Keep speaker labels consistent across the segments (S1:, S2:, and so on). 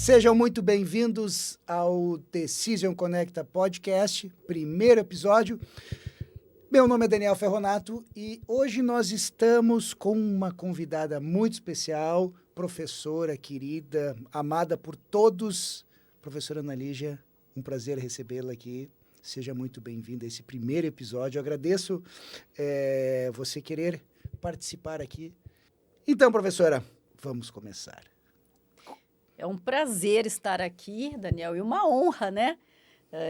S1: Sejam muito bem-vindos ao Decision Conecta Podcast, primeiro episódio. Meu nome é Daniel Ferronato e hoje nós estamos com uma convidada muito especial, professora querida, amada por todos, professora Ana Lígia, um prazer recebê-la aqui. Seja muito bem-vinda a esse primeiro episódio. Eu agradeço você querer participar aqui. Então, professora, vamos começar.
S2: É um prazer estar aqui, Daniel, e uma honra, né?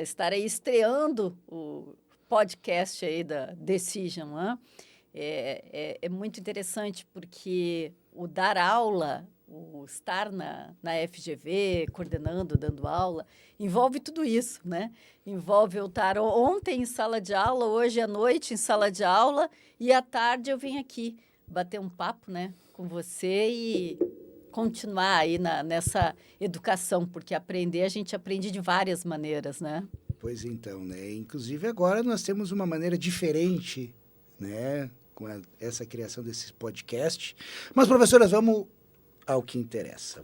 S2: Estar aí estreando o podcast aí da Decision, né? É muito interessante porque o dar aula, o estar na FGV, coordenando, dando aula, envolve tudo isso, né? Envolve eu estar ontem em sala de aula, hoje à noite em sala de aula e à tarde eu vim aqui bater um papo, né, com você e continuar aí nessa educação, porque aprender a gente aprende de várias maneiras, né?
S1: Pois então, né? Inclusive agora nós temos uma maneira diferente, né? Com essa criação desse podcast. Mas, professoras, vamos ao que interessa.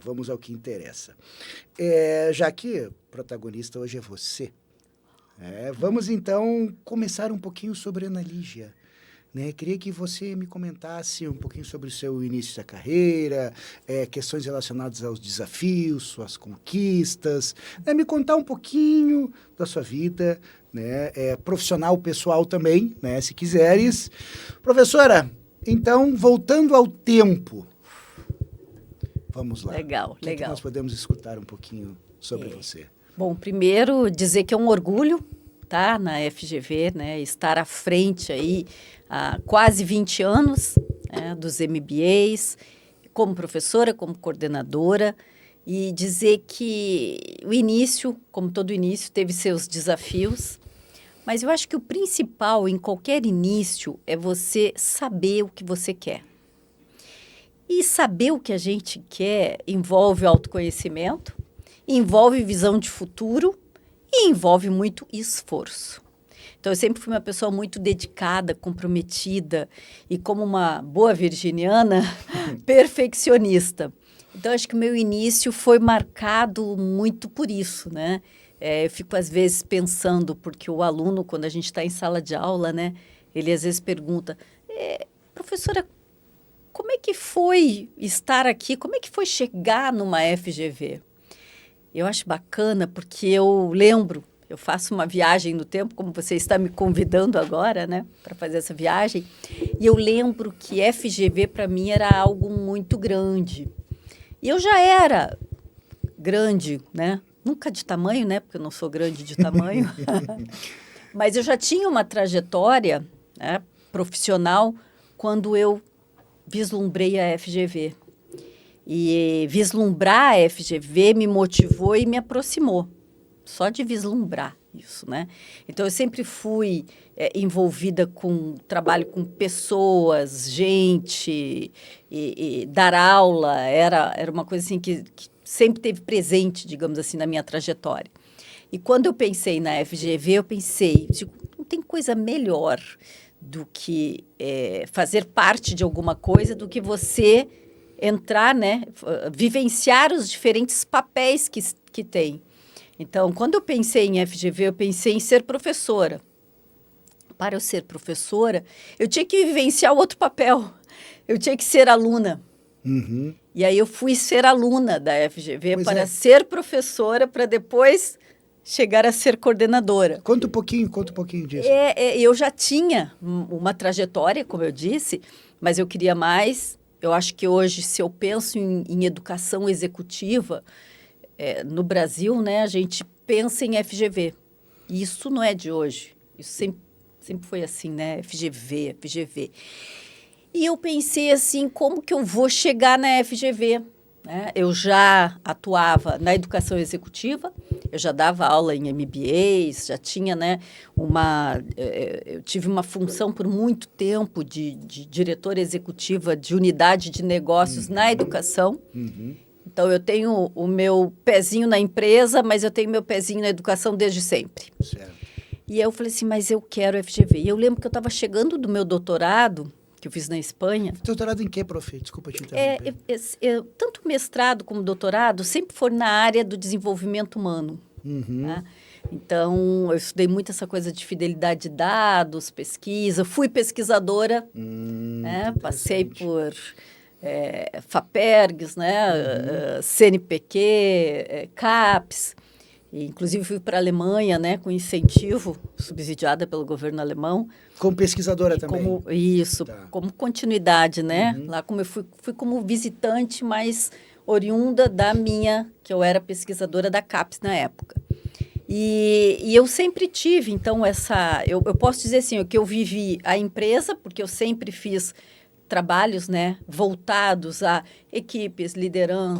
S1: Já que o protagonista hoje é você, vamos então começar um pouquinho sobre Ana Lígia. Queria que você me comentasse um pouquinho sobre o seu início da carreira, questões relacionadas aos desafios, suas conquistas, me contar um pouquinho da sua vida, profissional, pessoal também, se quiseres. Professora, então, voltando ao tempo, vamos lá.
S2: Legal.
S1: O que nós podemos escutar um pouquinho sobre você?
S2: Bom, primeiro dizer que é um orgulho estar na FGV, né, estar à frente aí há quase 20 anos, dos MBAs, como professora, como coordenadora, e dizer que o início, como todo início, teve seus desafios, mas eu acho que o principal em qualquer início é você saber o que você quer. E saber o que a gente quer envolve autoconhecimento, envolve visão de futuro, e envolve muito esforço. Então, eu sempre fui uma pessoa muito dedicada, comprometida e, como uma boa virginiana, perfeccionista. Então, acho que o meu início foi marcado muito por isso, né? Eu fico, às vezes, pensando, porque o aluno, quando a gente está em sala de aula, né, ele às vezes pergunta, professora, como é que foi estar aqui? Como é que foi chegar numa FGV? Eu acho bacana porque eu lembro, eu faço uma viagem no tempo, como você está me convidando agora, né, para fazer essa viagem, e eu lembro que FGV para mim era algo muito grande. E eu já era grande, né, nunca de tamanho, né, porque eu não sou grande de tamanho, mas eu já tinha uma trajetória, né, profissional quando eu vislumbrei a FGV. E vislumbrar a FGV me motivou e me aproximou. Só de vislumbrar isso, né? Então, eu sempre fui envolvida com trabalho com pessoas, gente, e dar aula. Era uma coisa assim que sempre teve presente, digamos assim, na minha trajetória. E quando eu pensei na FGV, eu pensei, não tem coisa melhor do que fazer parte de alguma coisa, do que você entrar, né, vivenciar os diferentes papéis que tem. Então, quando eu pensei em FGV, eu pensei em ser professora. Para eu ser professora, eu tinha que vivenciar outro papel. Eu tinha que ser aluna.
S1: Uhum.
S2: E aí eu fui ser aluna da FGV para ser professora, para depois chegar a ser coordenadora.
S1: Conta um pouquinho disso.
S2: Eu já tinha uma trajetória, como eu disse, mas eu queria mais. Eu acho que hoje, se eu penso em educação executiva, no Brasil, né, a gente pensa em FGV. E isso não é de hoje. Isso sempre foi assim, né? FGV. E eu pensei assim, como que eu vou chegar na FGV? Né? Eu já atuava na educação executiva, eu já dava aula em MBAs, já tinha, né, eu tive uma função por muito tempo de diretora executiva de unidade de negócios na educação.
S1: Uhum.
S2: Então, eu tenho o meu pezinho na empresa, mas eu tenho meu pezinho na educação desde sempre.
S1: Certo.
S2: E eu falei assim, mas eu quero FGV. E eu lembro que eu estava chegando do meu doutorado, que eu fiz na Espanha.
S1: Doutorado em quê, prof? Desculpa te interromper.
S2: Tanto tanto mestrado como doutorado, sempre foram na área do desenvolvimento humano. Né? Então, eu estudei muito essa coisa de fidelidade de dados, pesquisa. Fui pesquisadora, né? Passei por FAPERGS, né? CNPq, CAPES. E, inclusive, fui para a Alemanha, né? Com incentivo, subsidiada pelo governo alemão.
S1: Como pesquisadora também?
S2: Como continuidade, né? Lá como eu fui como visitante, mas oriunda da minha, que eu era pesquisadora da CAPES na época. E eu sempre tive, então, eu posso dizer assim, que eu vivi a empresa, porque eu sempre fiz trabalhos, né, voltados a equipes, liderança,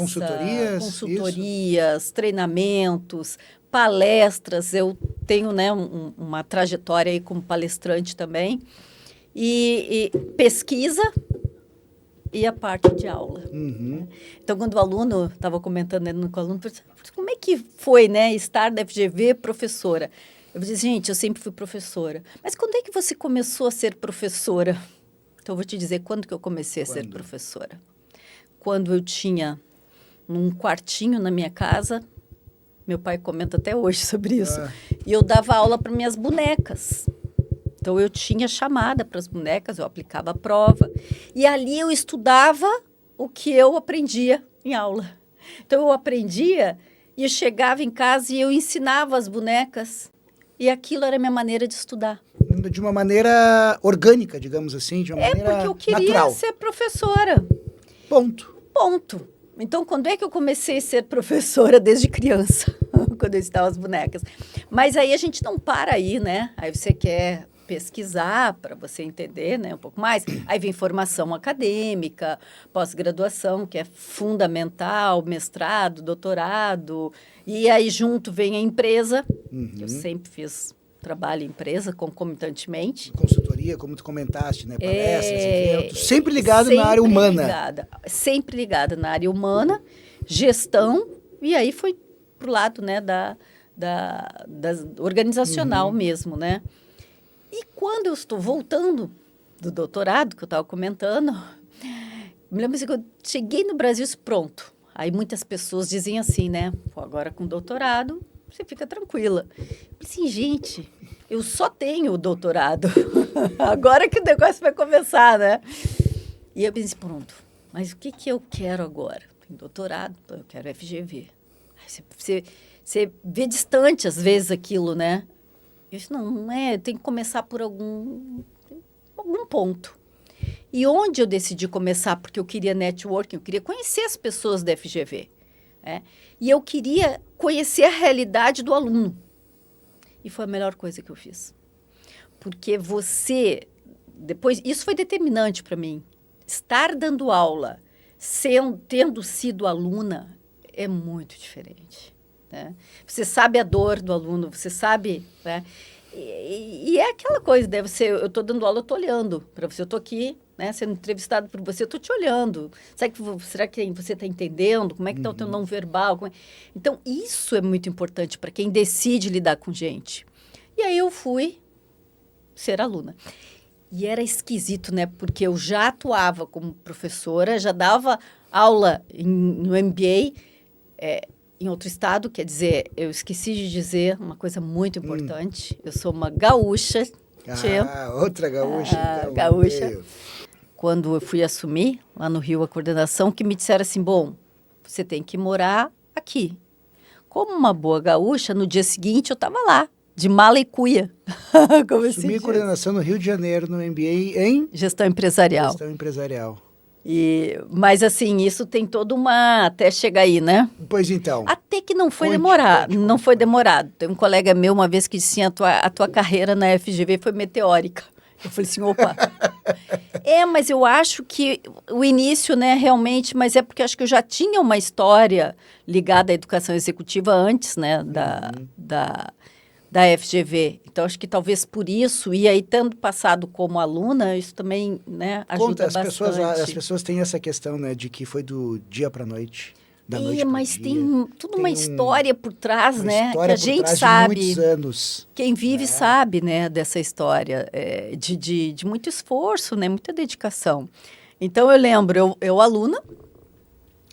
S2: consultorias, treinamentos, palestras. Eu tenho, né, uma trajetória aí como palestrante também. E pesquisa e a parte de aula. Então, quando o aluno, estava comentando com o aluno, como é que foi, né, estar da FGV professora? Eu disse, gente, eu sempre fui professora. Mas quando é que você começou a ser professora? Então, eu vou te dizer quando que eu comecei a ser professora. Quando eu tinha um quartinho na minha casa, meu pai comenta até hoje sobre isso, e eu dava aula para minhas bonecas. Então, eu tinha chamada para as bonecas, eu aplicava a prova. E ali eu estudava o que eu aprendia em aula. Então, eu aprendia e eu chegava em casa e eu ensinava as bonecas. E aquilo era a minha maneira de estudar.
S1: De uma maneira orgânica, digamos assim, de uma maneira natural.
S2: Porque eu queria ser professora.
S1: Ponto.
S2: Então, quando é que eu comecei a ser professora? Desde criança, quando eu estava as bonecas. Mas aí a gente não para aí, né? Aí você quer pesquisar para você entender, né, um pouco mais. Aí vem formação acadêmica, pós-graduação, que é fundamental, mestrado, doutorado. E aí junto vem a empresa, que eu sempre fiz trabalho em empresa, concomitantemente.
S1: Consultoria, como tu comentaste, né? Palestras, eventos. Sempre ligado na área humana.
S2: Sempre ligada na área humana, gestão, e aí foi pro lado, né, da organizacional mesmo, né? E quando eu estou voltando do doutorado, que eu estava comentando, me lembro assim, que eu cheguei no Brasil, pronto. Aí muitas pessoas dizem assim, né? Pô, agora com doutorado, você fica tranquila. Eu falei assim, gente, eu só tenho o doutorado. Agora que o negócio vai começar, né? E eu pensei, pronto, mas o que eu quero agora? Tem doutorado, eu quero FGV. Aí você vê distante, às vezes, aquilo, né? Eu disse, não é, tem que começar por algum ponto. E onde eu decidi começar? Porque eu queria networking, eu queria conhecer as pessoas da FGV. Né? E eu queria conhecer a realidade do aluno. E foi a melhor coisa que eu fiz. Porque depois, isso foi determinante para mim. Estar dando aula, tendo sido aluna, é muito diferente. Né? Você sabe a dor do aluno, você sabe, né? E é aquela coisa, né? Eu estou dando aula, eu estou olhando para você, eu estou aqui, né? Sendo entrevistado por você, eu estou te olhando. Será que você está entendendo? Como é que está o teu não verbal? Então, isso é muito importante para quem decide lidar com gente. E aí eu fui ser aluna. E era esquisito, né? Porque eu já atuava como professora, já dava aula no MBA, em outro estado, quer dizer, eu esqueci de dizer uma coisa muito importante. Eu sou uma gaúcha.
S1: Outra gaúcha.
S2: Gaúcha. Quando eu fui assumir, lá no Rio, a coordenação, que me disseram assim, bom, você tem que morar aqui. Como uma boa gaúcha, no dia seguinte eu estava lá, de mala e cuia.
S1: Assumi coordenação no Rio de Janeiro, no MBA em...
S2: Gestão empresarial.
S1: Gestão empresarial.
S2: Mas, assim, isso tem toda uma... Até chegar aí, né?
S1: Pois então.
S2: Até que não foi demorado. Não foi demorado. Tem um colega meu, uma vez, que disse assim, a tua carreira na FGV foi meteórica. Eu falei assim, opa. Mas eu acho que o início, né, realmente... Mas é porque acho que eu já tinha uma história ligada à educação executiva antes, né, da FGV. Então, acho que talvez por isso, e aí, tendo passado como aluna, isso também, né, ajuda bastante.
S1: As pessoas têm essa questão, né, de que foi do dia para a noite, da noite para o
S2: mas
S1: dia.
S2: Tem toda uma história por trás, né, que a gente
S1: sabe. De muitos anos.
S2: Quem vive sabe, né, dessa história, de muito esforço, né, muita dedicação. Então, eu lembro, eu aluna,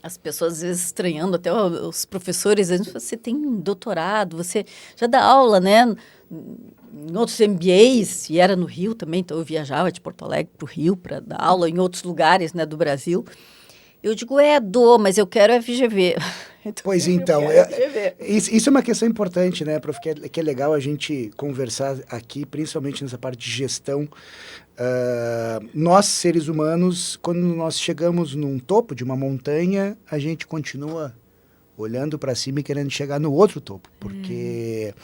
S2: As pessoas às vezes estranhando, até os professores, você tem doutorado, você já dá aula, né? Em outros MBAs, e era no Rio também, então eu viajava de Porto Alegre para o Rio para dar aula em outros lugares, né, do Brasil. Eu digo, mas eu quero FGV.
S1: Pois então, isso é uma questão importante, né, prof, que é legal a gente conversar aqui, principalmente nessa parte de gestão. Nós, seres humanos, quando nós chegamos num topo de uma montanha, a gente continua olhando para cima e querendo chegar no outro topo, porque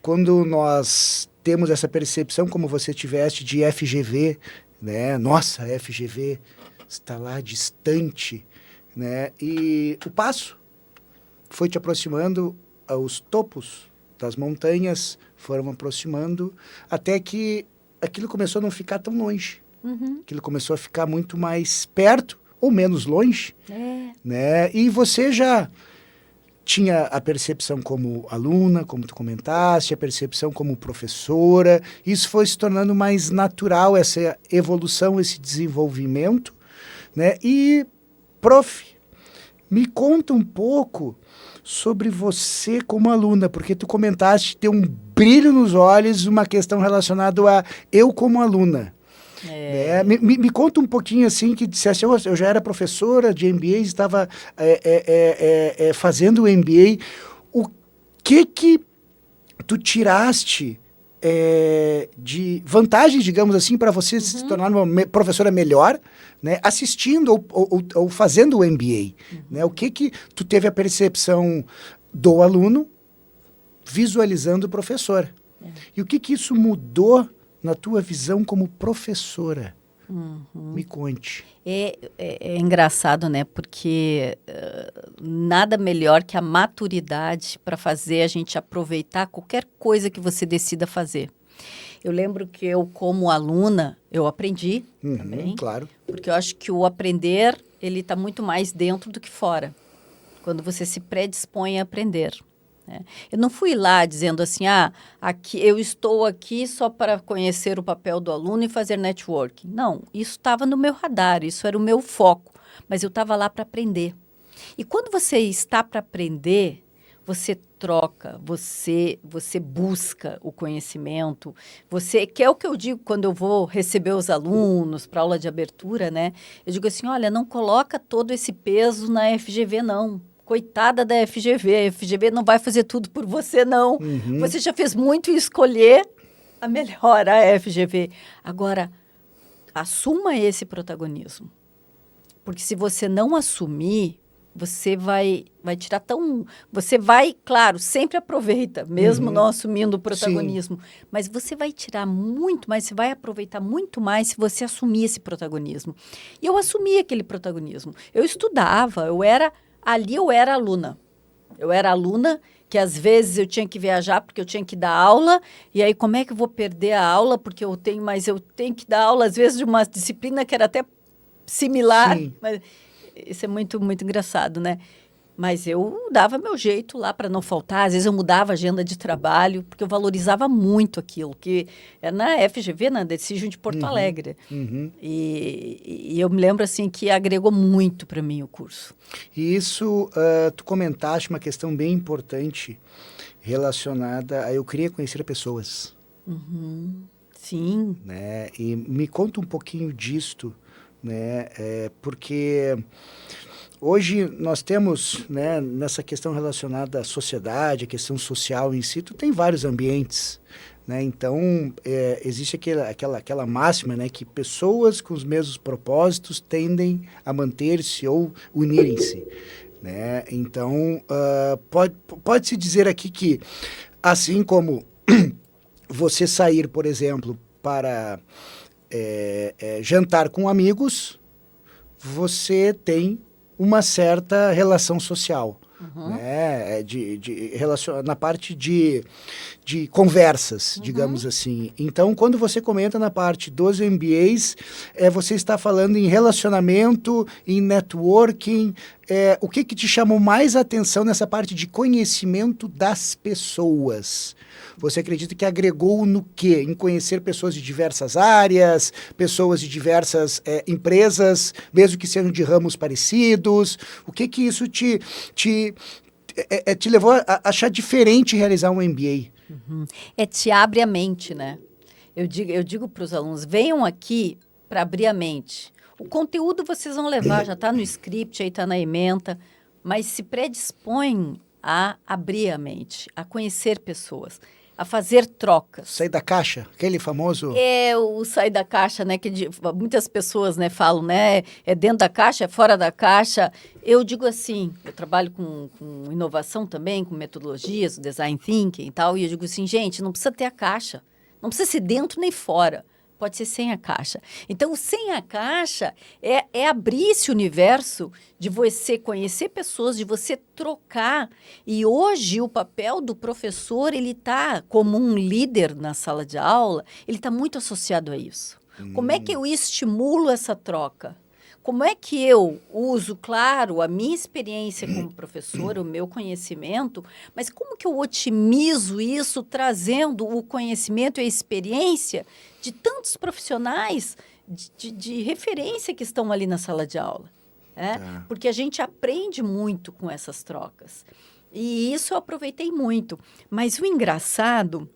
S1: quando nós temos essa percepção, como você tiveste, de FGV, né, nossa, a FGV está lá distante, né, e o passo foi te aproximando, os topos das montanhas foram aproximando, até que aquilo começou a não ficar tão longe. Aquilo começou a ficar muito mais perto, ou menos longe, né? E você já tinha a percepção como aluna, como tu comentaste, a percepção como professora. Isso foi se tornando mais natural, essa evolução, esse desenvolvimento, né? E, prof, me conta um pouco sobre você como aluna, porque tu comentaste ter um brilho nos olhos, uma questão relacionada a eu como aluna. Né? Me conta um pouquinho assim, que dissesse, eu já era professora de MBA, estava fazendo o MBA. O que tu tiraste de vantagens, digamos assim, para você se tornar uma professora melhor, né, assistindo ou fazendo o MBA? Né? O que tu teve a percepção do aluno visualizando o professor? E o que isso mudou na tua visão como professora? Me conte.
S2: É engraçado, né? Porque nada melhor que a maturidade para fazer a gente aproveitar qualquer coisa que você decida fazer. Eu lembro que eu, como aluna, eu aprendi também.
S1: Claro. Porque
S2: eu acho que o aprender, ele está muito mais dentro do que fora. Quando você se predispõe a aprender. Eu não fui lá dizendo assim, aqui, eu estou aqui só para conhecer o papel do aluno e fazer networking. Não, isso estava no meu radar, isso era o meu foco, mas eu estava lá para aprender. E quando você está para aprender, você troca, você busca o conhecimento, que é o que eu digo quando eu vou receber os alunos para aula de abertura, né? Eu digo assim, olha, não coloca todo esse peso na FGV, não. Coitada da FGV, a FGV não vai fazer tudo por você, não. Você já fez muito em escolher a melhor, a FGV. Agora, assuma esse protagonismo. Porque se você não assumir, você vai tirar tão... Você vai, claro, sempre aproveita, mesmo não assumindo o protagonismo. Sim. Mas você vai tirar muito mais, você vai aproveitar muito mais se você assumir esse protagonismo. E eu assumi aquele protagonismo. Eu estudava, ali eu era aluna. Eu era aluna que às vezes eu tinha que viajar porque eu tinha que dar aula. E aí como é que eu vou perder a aula? Porque eu tenho que dar aula às vezes de uma disciplina que era até similar.
S1: Sim.
S2: Mas isso é muito, muito engraçado, né? Mas eu dava meu jeito lá para não faltar. Às vezes eu mudava a agenda de trabalho, porque eu valorizava muito aquilo, que é na FGV, na Decision de Porto Alegre. E eu me lembro assim que agregou muito para mim o curso.
S1: E isso, tu comentaste uma questão bem importante relacionada a eu queria conhecer pessoas.
S2: Sim.
S1: Né? E me conta um pouquinho disto, né? Porque... Hoje nós temos, né, nessa questão relacionada à sociedade, a questão social em si, tu tem vários ambientes, né? Então, existe aquela máxima, né, que pessoas com os mesmos propósitos tendem a manter-se ou unirem-se, né? Então, pode-se dizer aqui que, assim como você sair, por exemplo, para jantar com amigos, você tem uma certa relação social, né? Na parte de conversas, digamos assim. Então, quando você comenta na parte dos MBAs, você está falando em relacionamento, em networking. O que te chamou mais atenção nessa parte de conhecimento das pessoas? você acredita que agregou no quê? Em conhecer pessoas de diversas áreas, pessoas de diversas empresas, mesmo que sejam de ramos parecidos? O que isso te levou a achar diferente realizar um MBA?
S2: Te abre a mente, né? Eu digo para os alunos, venham aqui para abrir a mente. O conteúdo vocês vão levar, já está no script, aí está na ementa, mas se predispõem a abrir a mente, a conhecer pessoas, a fazer trocas.
S1: Sair da caixa, aquele famoso...
S2: O sair da caixa, né? Muitas pessoas, né, falam, né? É dentro da caixa, é fora da caixa. Eu digo assim, eu trabalho com inovação também, com metodologias, design thinking e tal, e eu digo assim, gente, não precisa ter a caixa. Não precisa ser dentro nem fora. Pode ser sem a caixa. Então, sem a caixa é abrir esse universo de você conhecer pessoas, de você trocar. E hoje o papel do professor, ele está como um líder na sala de aula, ele está muito associado a isso. Como é que eu estimulo essa troca? Como é que eu uso, claro, a minha experiência como professora, o meu conhecimento, mas como que eu otimizo isso trazendo o conhecimento e a experiência de tantos profissionais de referência que estão ali na sala de aula? Porque a gente aprende muito com essas trocas. E isso eu aproveitei muito. Mas o engraçado,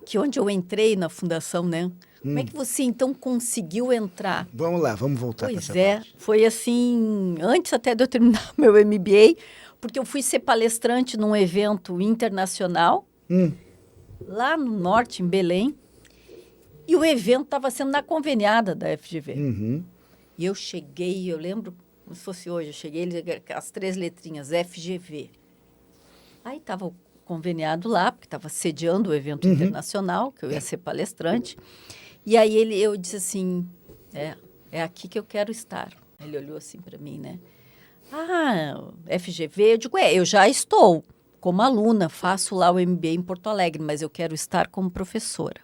S2: que onde eu entrei na fundação, né? Como é que você, então, conseguiu entrar?
S1: Vamos lá, vamos voltar para essa parte.
S2: Foi assim, antes até de eu terminar meu MBA, porque eu fui ser palestrante num evento internacional, lá no norte, em Belém, e o evento estava sendo na conveniada da FGV. E eu cheguei, eu lembro, como se fosse hoje, eu cheguei, as 3 letrinhas, FGV. Aí estava o conveniado lá, porque estava sediando o evento internacional, que eu ia ser palestrante. E aí eu disse assim, é aqui que eu quero estar. Ele olhou assim para mim, né? FGV, eu digo, eu já estou como aluna, faço lá o MBA em Porto Alegre, mas eu quero estar como professora.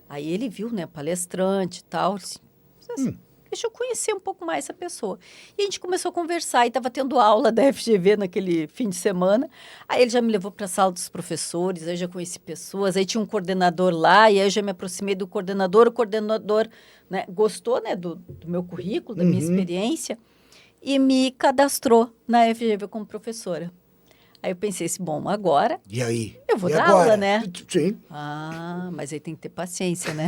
S2: Aí ele viu, né, palestrante e tal, assim, deixa eu conhecer um pouco mais essa pessoa. E a gente começou a conversar, e estava tendo aula da FGV naquele fim de semana. Aí ele já me levou para a sala dos professores, aí eu já conheci pessoas, aí tinha um coordenador lá, e aí eu já me aproximei do coordenador. O coordenador, né, gostou, né, do meu currículo, da minha experiência, e me cadastrou na FGV como professora. Aí eu pensei assim, bom, agora...
S1: E aí?
S2: Eu vou dar aula, né?
S1: Sim.
S2: Mas aí tem que ter paciência, né?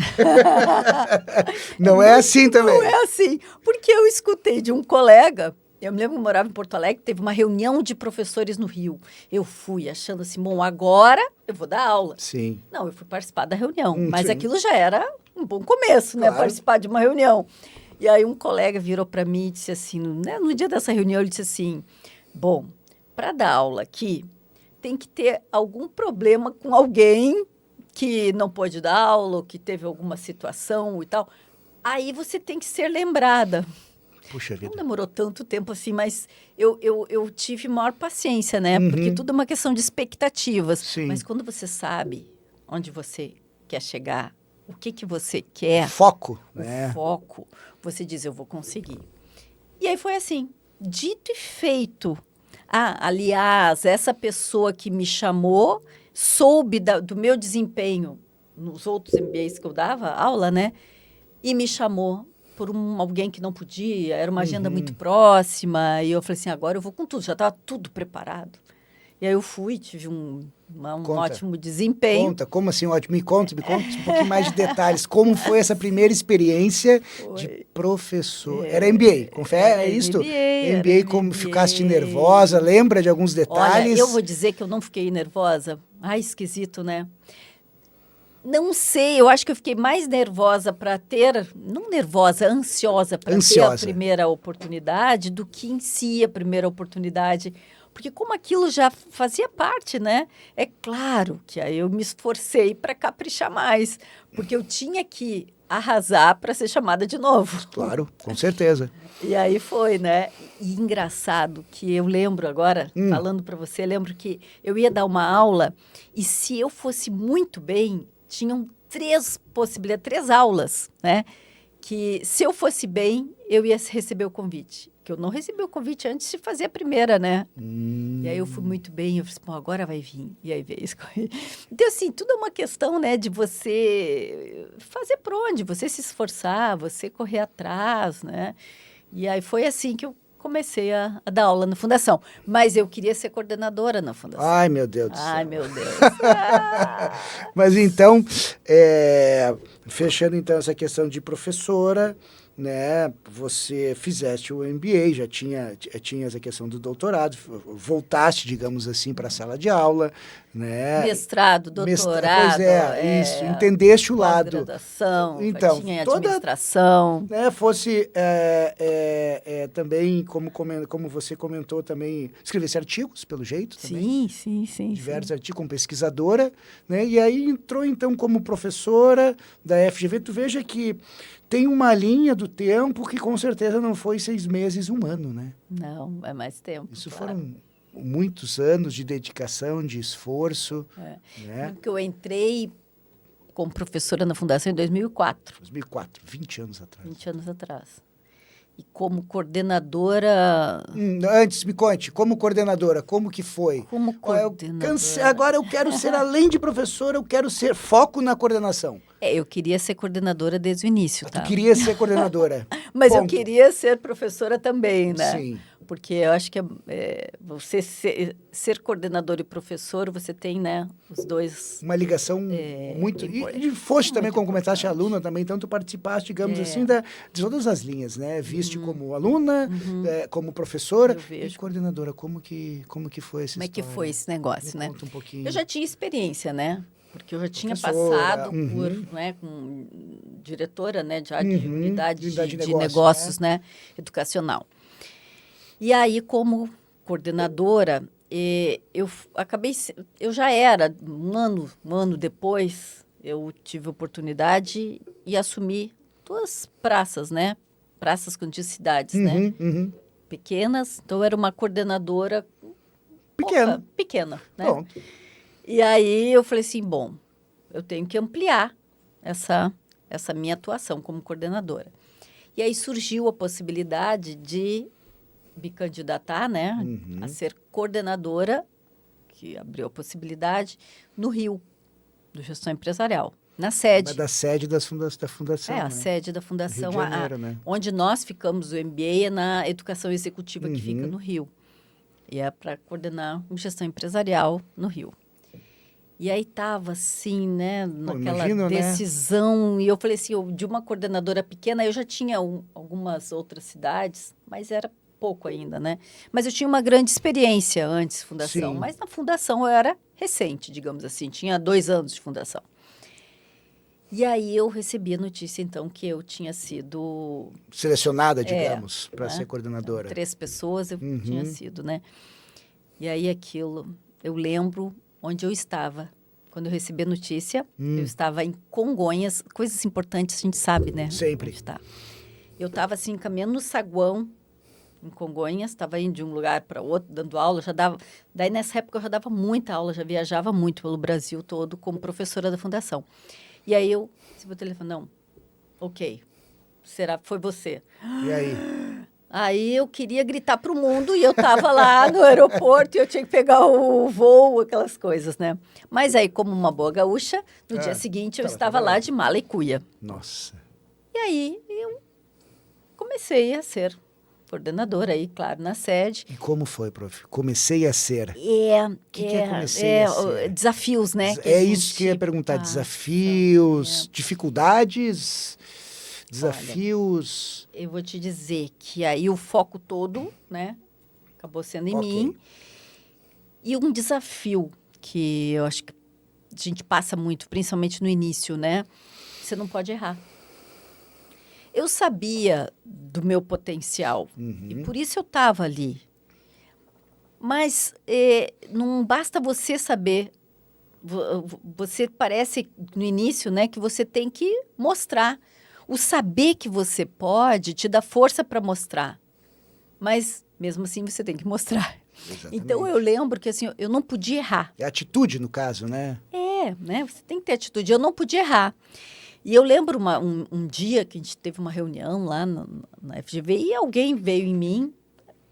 S1: Não é assim também.
S2: Não é assim. Porque eu escutei de um colega, eu me lembro que eu morava em Porto Alegre, teve uma reunião de professores no Rio. Eu fui achando assim, bom, agora eu vou dar aula.
S1: Sim.
S2: Não, eu fui participar da reunião, mas
S1: sim.
S2: aquilo já era um bom começo, né?
S1: Claro.
S2: Participar de uma reunião. E aí um colega virou para mim e disse assim, né, no dia dessa reunião, ele disse assim, bom, para dar aula aqui, tem que ter algum problema com alguém que não pôde dar aula, ou que teve alguma situação e tal. Aí você tem que ser lembrada.
S1: Puxa vida.
S2: Não demorou tanto tempo assim, mas eu tive maior paciência, né? Porque tudo é uma questão de expectativas.
S1: Sim.
S2: Mas quando você sabe onde você quer chegar, o que você quer...
S1: Foco.
S2: O foco, você diz, eu vou conseguir. E aí foi assim, dito e feito. Aliás, essa pessoa que me chamou soube do meu desempenho nos outros MBAs que eu dava aula, né? E me chamou por alguém que não podia, era uma agenda muito próxima, e eu falei assim, agora eu vou com tudo, já estava tudo preparado. E aí eu fui, tive um ótimo desempenho.
S1: Conta, como assim ótimo? Me conta um pouquinho mais de detalhes. Como foi essa primeira experiência de professor? Era MBA, confere, é isso? MBA, como ficaste nervosa, lembra de alguns detalhes?
S2: Olha, eu vou dizer que eu não fiquei nervosa. Esquisito, né? Não sei, eu acho que eu fiquei mais nervosa para ter, não nervosa, ansiosa para ter a primeira oportunidade do que em si a primeira oportunidade. Porque como aquilo já fazia parte, né? É claro que aí eu me esforcei para caprichar mais, porque eu tinha que arrasar para ser chamada de novo.
S1: Claro, com certeza.
S2: E aí foi, né? E engraçado que eu lembro agora, falando para você, lembro que eu ia dar uma aula e se eu fosse muito bem, tinham 3 aulas, né? Que se eu fosse bem, eu ia receber o convite. porque eu não recebi o convite antes de fazer a primeira, né? E aí eu fui muito bem, eu falei, bom, agora vai vir. E aí veio isso. Então, assim, tudo é uma questão, né, de você fazer por onde, você se esforçar, você correr atrás, né? E aí foi assim que eu comecei a dar aula na fundação. Mas eu queria ser coordenadora na fundação.
S1: Ai, meu Deus do céu.
S2: Ai, meu Deus. Ah!
S1: Mas então, fechando então essa questão de professora, né? Você fizeste o MBA, já tinha essa questão do doutorado, voltaste, digamos assim, para a sala de aula, né?
S2: Mestrado, doutorado.
S1: Pois isso, entendeste o lado.
S2: Pós-graduação,
S1: Então,
S2: tinha
S1: toda,
S2: administração.
S1: né, fosse também, como você comentou também, escrevesse artigos, pelo jeito, também.
S2: Sim.
S1: Diversos artigos como pesquisadora, né? E aí entrou, então, como professora da FGV. Tu veja que tem uma linha do tempo que, com certeza, não foi 6 meses, 1 ano, né?
S2: Não, é mais tempo.
S1: Isso
S2: claro.
S1: foram muitos anos de dedicação, de esforço. Né?
S2: Porque eu entrei como professora na Fundação em 2004.
S1: 2004, 20 anos atrás.
S2: 20 anos atrás. E como coordenadora...
S1: Antes, me conte, como coordenadora, como que foi?
S2: Como coordenadora...
S1: Agora eu quero ser, além de professora, eu quero ser foco na coordenação.
S2: Eu queria ser coordenadora desde o início, tá?
S1: Tu queria ser coordenadora.
S2: Mas
S1: Ponto.
S2: eu queria ser professora também, né?
S1: Sim.
S2: Porque eu acho que você ser coordenador e professor, você tem, né, os dois...
S1: Uma ligação muito... E foste também, como comentaste, aluna também, então tu participaste, digamos assim, de todas as linhas, né? Viste como aluna, como professora e coordenadora. Como que foi essa história?
S2: Como é que foi esse negócio, né?
S1: Conta um pouquinho.
S2: Eu já tinha experiência, né? Porque eu já tinha passado por, né, com diretora, né, de unidade de negócios, né, educacional. E aí, como coordenadora, eu já era, um ano depois, eu tive a oportunidade e assumi 2 praças, né? Praças com cidades, né? Pequenas. Então, eu era uma coordenadora pequena, né?
S1: Pronto.
S2: E aí, eu falei assim, bom, eu tenho que ampliar essa minha atuação como coordenadora. E aí, surgiu a possibilidade de me candidatar, né, a ser coordenadora, que abriu a possibilidade, no Rio, do Gestão Empresarial, na sede.
S1: Mas da sede da fundação,
S2: a
S1: né?
S2: sede da fundação,
S1: Rio de Janeiro, né?
S2: onde nós ficamos, o MBA é na educação executiva, que fica no Rio. E é para coordenar uma gestão empresarial no Rio. E aí estava assim, né, naquela decisão, né? E eu falei assim, de uma coordenadora pequena, eu já tinha algumas outras cidades, mas era pouco ainda, né? Mas eu tinha uma grande experiência antes de fundação. Sim. Mas na fundação eu era recente, digamos assim. Tinha 2 anos de fundação. E aí eu recebi a notícia, então, que eu tinha sido...
S1: selecionada, digamos, para ser coordenadora.
S2: 3 pessoas eu tinha sido, né? E aí aquilo... Eu lembro onde eu estava. Quando eu recebi a notícia, eu estava em Congonhas. Coisas importantes a gente sabe, né?
S1: Sempre.
S2: Eu estava, assim, caminhando no saguão, em Congonhas, estava indo de um lugar para outro, dando aula, já dava... Daí, nessa época, eu já dava muita aula, já viajava muito pelo Brasil todo como professora da fundação. E aí, eu recebi o telefone, não, ok, foi você.
S1: E aí?
S2: Aí, eu queria gritar para o mundo e eu estava lá no aeroporto e eu tinha que pegar o voo, aquelas coisas, né? Mas aí, como uma boa gaúcha, no dia seguinte, eu estava lá de mala e cuia.
S1: Nossa.
S2: E aí, eu comecei a ser coordenadora aí, claro, na sede.
S1: E como foi, prof? Comecei a ser. O que é comecei a ser?
S2: Desafios, né?
S1: Isso que eu ia perguntar. Desafios, dificuldades, desafios...
S2: Olha, eu vou te dizer que aí o foco todo, né, acabou sendo em mim. E um desafio que eu acho que a gente passa muito, principalmente no início, né? Você não pode errar. Eu sabia do meu potencial e por isso eu estava ali. Mas não basta você saber. Você parece, no início, né, que você tem que mostrar. O saber que você pode te dá força para mostrar. Mas, mesmo assim, você tem que mostrar. Exatamente. Então, eu lembro que assim, eu não podia errar.
S1: É atitude, no caso, né?
S2: Né? Você tem que ter atitude. Eu não podia errar. E eu lembro um dia que a gente teve uma reunião lá na FGV e alguém veio em mim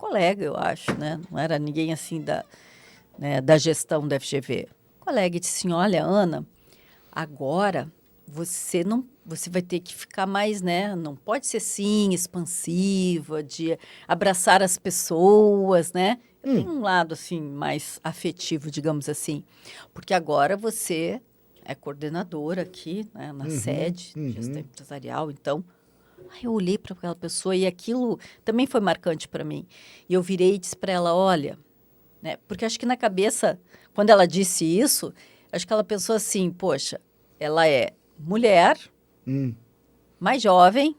S2: colega, eu acho, né? Não era ninguém assim da gestão da FGV. Colega disse assim, olha, Ana, agora você vai ter que ficar mais, né? Não pode ser assim, expansiva, de abraçar as pessoas, né? Eu tenho um lado assim mais afetivo, digamos assim, porque agora você é coordenadora aqui, né, na sede de gestão empresarial, então aí eu olhei para aquela pessoa e aquilo também foi marcante para mim. E eu virei e disse para ela, olha, né, porque acho que na cabeça, quando ela disse isso, acho que ela pensou assim, poxa, ela é mulher, mais jovem,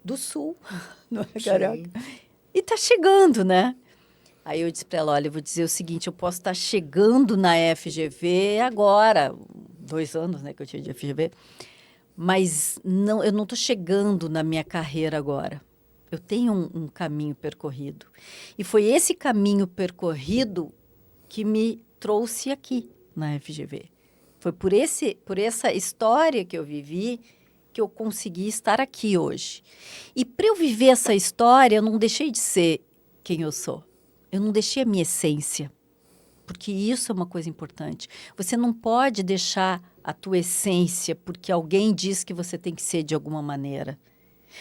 S2: do sul, não é, Carioca? E tá chegando, né? Aí eu disse para ela, olha, eu vou dizer o seguinte, eu posso estar chegando na FGV agora, 2 anos, né, que eu tinha de FGV, mas não, eu não estou chegando na minha carreira agora. Eu tenho um caminho percorrido. E foi esse caminho percorrido que me trouxe aqui na FGV. Foi por essa história que eu vivi que eu consegui estar aqui hoje. E para eu viver essa história, eu não deixei de ser quem eu sou. Eu não deixei a minha essência. Porque isso é uma coisa importante. Você não pode deixar a tua essência porque alguém diz que você tem que ser de alguma maneira.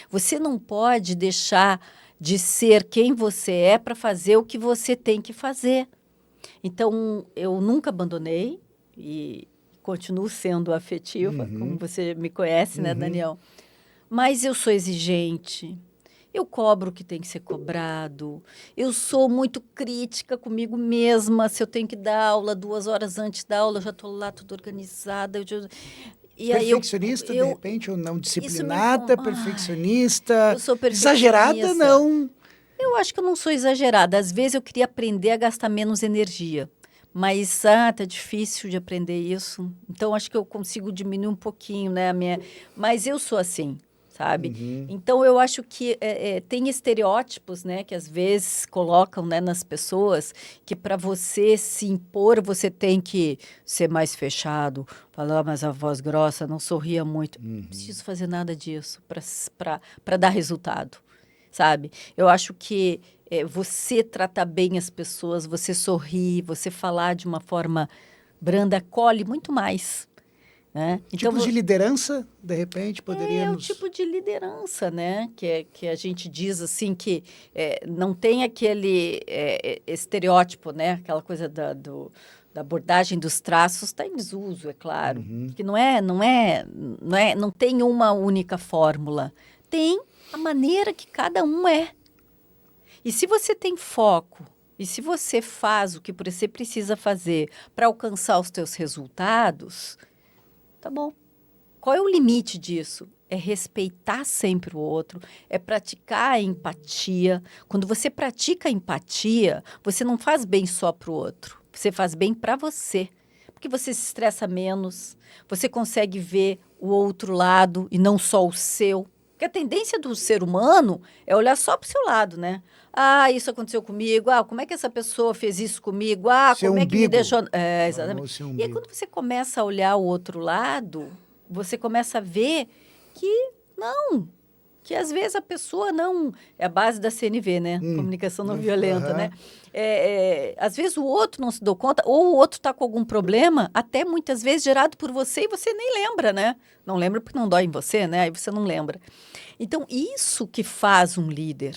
S2: Você não pode deixar de ser quem você é para fazer o que você tem que fazer. Então, eu nunca abandonei e continuo sendo afetiva, como você me conhece, né, Daniel? Mas eu sou exigente. Eu cobro o que tem que ser cobrado. Eu sou muito crítica comigo mesma. Se eu tenho que dar aula 2 horas antes da aula, eu já estou lá tudo organizada. E aí
S1: Perfeccionista, de repente, ou não disciplinada, perfeccionista,
S2: eu sou
S1: exagerada, não.
S2: Eu acho que eu não sou exagerada. Às vezes eu queria aprender a gastar menos energia. Mas, tá difícil de aprender isso. Então, acho que eu consigo diminuir um pouquinho, né? Mas eu sou assim, sabe? Então, eu acho que tem estereótipos, né? Que às vezes colocam, né, nas pessoas que para você se impor, você tem que ser mais fechado, falar mais a voz grossa, não sorria muito. Não preciso fazer nada disso para dar resultado, sabe? Eu acho que você tratar bem as pessoas, você sorrir, você falar de uma forma branda, acolhe muito mais, né?
S1: Tipos de liderança, de repente, poderíamos...
S2: É o tipo de liderança, né? Que a gente diz assim que não tem aquele estereótipo, né? Aquela coisa da abordagem dos traços está em desuso, é claro. Que não tem uma única fórmula. Tem a maneira que cada um é. E se você tem foco, e se você faz o que você precisa fazer para alcançar os teus resultados, tá bom. Qual é o limite disso? É respeitar sempre o outro, é praticar a empatia. Quando você pratica a empatia, você não faz bem só para o outro, você faz bem para você. Porque você se estressa menos, você consegue ver o outro lado e não só o seu. Porque a tendência do ser humano é olhar só para o seu lado, né? Ah, isso aconteceu comigo. Ah, como é que essa pessoa fez isso comigo? Ah,
S1: Seu
S2: como é que me
S1: umbigo.
S2: deixou... exatamente. E aí, quando você começa a olhar o outro lado, você começa a ver que não, que às vezes a pessoa não... É a base da CNV, né? Comunicação não violenta, né? Às vezes o outro não se deu conta, ou o outro está com algum problema, até muitas vezes gerado por você, e você nem lembra, né? Não lembra porque não dói em você, né? Aí você não lembra. Então, isso que faz um líder,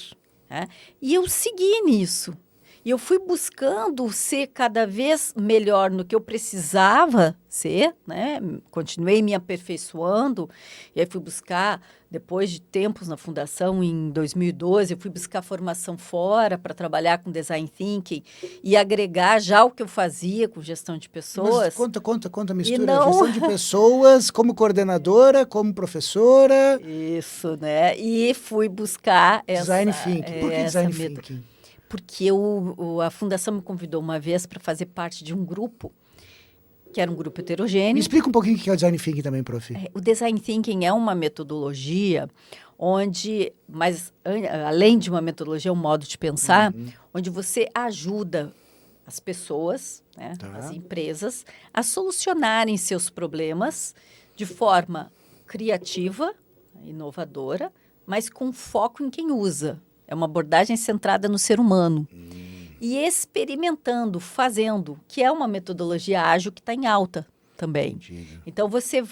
S2: né? E eu segui nisso. E eu fui buscando ser cada vez melhor no que eu precisava ser, né? Continuei me aperfeiçoando. E aí fui buscar, depois de tempos na fundação, em 2012, eu fui buscar formação fora para trabalhar com design thinking e agregar já o que eu fazia com gestão de pessoas.
S1: Mas conta a mistura. Não... Gestão de pessoas, como coordenadora, como professora.
S2: Isso, né? E fui buscar
S1: Design thinking. Por que design thinking?
S2: Porque a Fundação me convidou uma vez para fazer parte de um grupo, que era um grupo heterogêneo.
S1: Me explica um pouquinho o que é o Design Thinking também, prof.
S2: O Design Thinking é uma metodologia onde, mas além de uma metodologia, é um modo de pensar, onde você ajuda as pessoas, né, as empresas, a solucionarem seus problemas de forma criativa, inovadora, mas com foco em quem usa. É uma abordagem centrada no ser humano. E experimentando, fazendo, que é uma metodologia ágil que está em alta também.
S1: Entendido.
S2: Então, você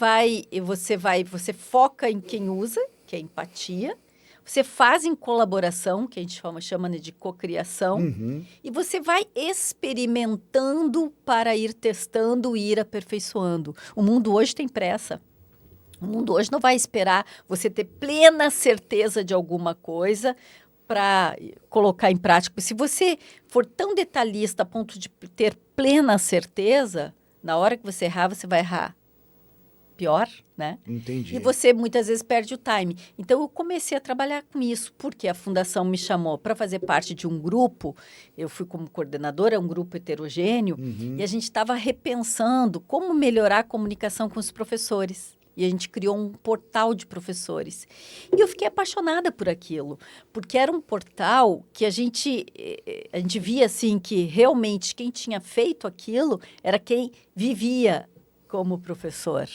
S2: foca em quem usa, que é empatia. Você faz em colaboração, que a gente chama de cocriação. E você vai experimentando para ir testando e ir aperfeiçoando. O mundo hoje tem pressa. O mundo hoje não vai esperar você ter plena certeza de alguma coisa para colocar em prática. Se você for tão detalhista a ponto de ter plena certeza, na hora que você errar, você vai errar pior, né?
S1: Entendi.
S2: E você muitas vezes perde o time. Então, eu comecei a trabalhar com isso, porque a Fundação me chamou para fazer parte de um grupo. Eu fui como coordenadora, um grupo heterogêneo, e a gente estava repensando como melhorar a comunicação com os professores. E a gente criou um portal de professores. E eu fiquei apaixonada por aquilo, porque era um portal que a gente via assim que realmente quem tinha feito aquilo era quem vivia como professor.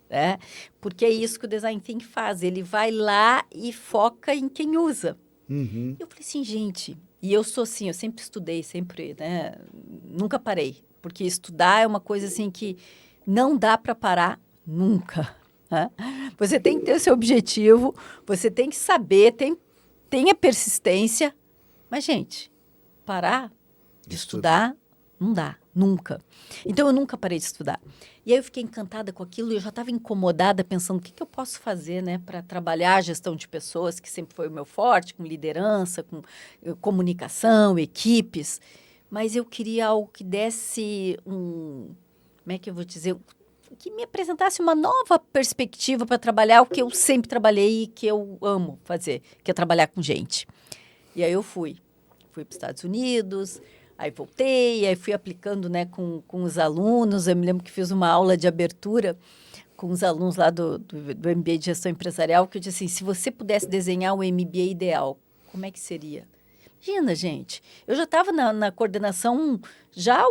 S2: Né? Porque é isso que o Design Thinking faz. Ele vai lá e foca em quem usa. Eu falei assim, gente... E eu sou assim, eu sempre estudei, sempre, né? Nunca parei. Porque estudar é uma coisa assim que não dá para parar nunca. Né? Você tem que ter o seu objetivo, você tem que saber, tenha persistência. Mas, gente, parar de estudar não dá, nunca. Então, eu nunca parei de estudar. E aí eu fiquei encantada com aquilo e eu já estava incomodada pensando o que eu posso fazer, né, para trabalhar a gestão de pessoas, que sempre foi o meu forte, com liderança, com comunicação, equipes. Mas eu queria algo que desse como é que eu vou dizer, que me apresentasse uma nova perspectiva para trabalhar o que eu sempre trabalhei e que eu amo fazer, que é trabalhar com gente. E aí eu fui para os Estados Unidos, aí voltei, aí fui aplicando, né, com os alunos. Eu me lembro que fiz uma aula de abertura com os alunos lá do MBA de Gestão Empresarial, que eu disse assim, se você pudesse desenhar o MBA ideal, como é que seria? Imagina, gente, eu já estava na coordenação já há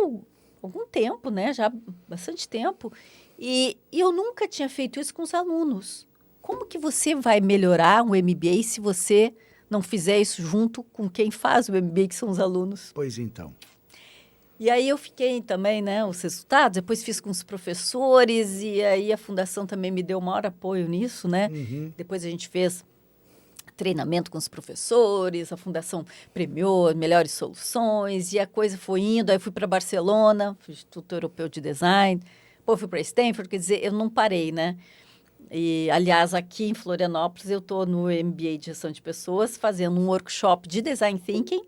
S2: algum tempo, né, já há bastante tempo, e eu nunca tinha feito isso com os alunos. Como que você vai melhorar um MBA se você não fizer isso junto com quem faz o MBA, que são os alunos?
S1: Pois então.
S2: E aí eu fiquei também, né, os resultados, depois fiz com os professores, e aí a Fundação também me deu o maior apoio nisso, né? Depois a gente fez treinamento com os professores, a Fundação premiou melhores soluções, e a coisa foi indo. Aí fui para Barcelona, fui Instituto Europeu de Design, depois fui para Stanford, quer dizer, eu não parei, né? E, aliás, aqui em Florianópolis, eu estou no MBA de Gestão de Pessoas, fazendo um workshop de Design Thinking